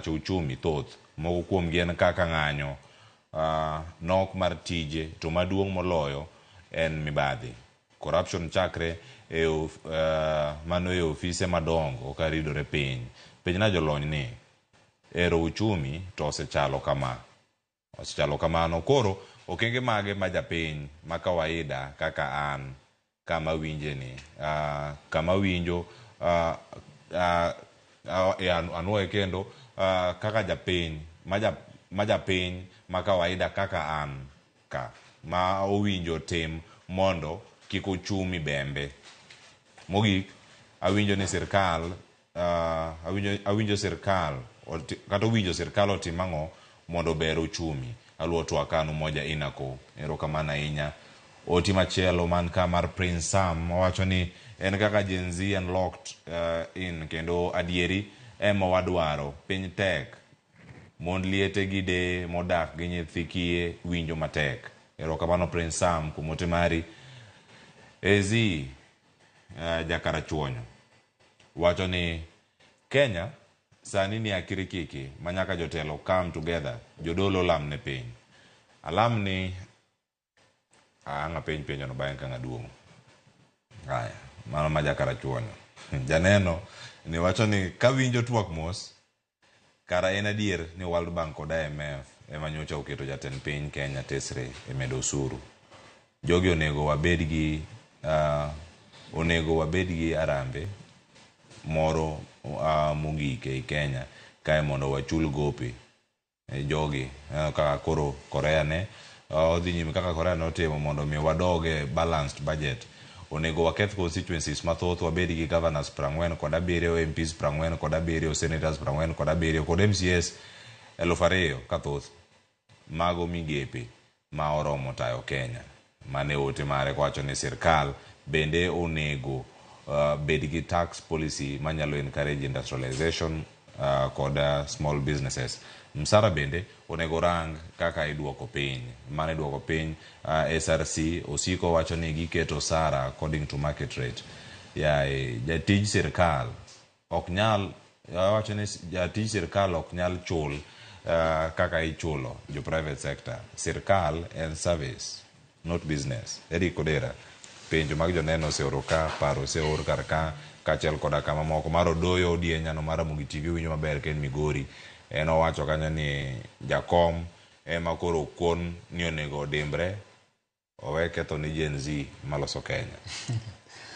uchumi thoth moko kuom gien kaka ng'anyo, nok mar tije, to maduong' moloyo en mibadhi. Corruption chakre mano e ofise madongo ka ridore piny. Penjna jolony ni ero uchumi to osechalo kama. Osechalo kamano. Koro okenge mage ma japiny ma kawaida kaka an kama winje ni kama winjo anuoye kendo kaka japiny ma japiny ma kawaida kaka an ka ma owinjo tim mondo kik uchumi bembe. Mogik awinjo ni sirkal awinjo sirkal kata owinjo sirkal otim ang'o mondo ber uchumi. Aluo twakanu moja inako. Erokamano ahinya. Oti machielo man ka mar Prince Sam wacho ni en kaka Gen Z unlocked in kendo adieri ema wadwaro. Piny tek, mond liete gide modak gi nyithi kiye winjo matek. Erokamano Prince Sam kumote mari. Ezi jakara chuonyo wacho ni Kenya sani ni akirikiki manyaka jotelo come together jodolo lam ne piny. Alam ni anga penjo no bayan ka ngaduong. Haya, mano majakara chuonyo. Janeno ni wacho ni kawinjo twak mos kara en adier ni World Bank kod IMF ema nyocha oketo jatend piny Kenya tesre e medo osuru. Jogi onego wabed gi arambe moro mogike i Kenya kae mondo wachul gope jogi kaka koro Korea ne odhi nyime kaka Korea notimo mondo mi wadoge balanced budget. Onego waketh constituencies mathoth, wabed gi governors 47, MPs 47, senators 47 kod MCS 2,000 kathoth mago migepe ma oromo tayo Kenya. Mane ote mare kwacho ni sirkal bende onego bed gi tax policy manyalo encourage industrialization kod small businesses. Msara bende onego rang kaka iduoko piny. Mane duoko piny SRC osiko wacho ni giketo sara according to market rate. Jatij sirkal oknyal wacho ni jatij sirkal oknyal chul kaka ichulo jo private sector. Sirkal en service, not business. Eri kodera penjo mag joneno seoro ka paro seor karka kachel koda kama moko maro doyo odienyano mara mugitivi winyo maber ken Migori. Eno wacho kanya ni jakom ema koro kon ni onego dimbre owe ketho ni Gen Z maloso Kenya.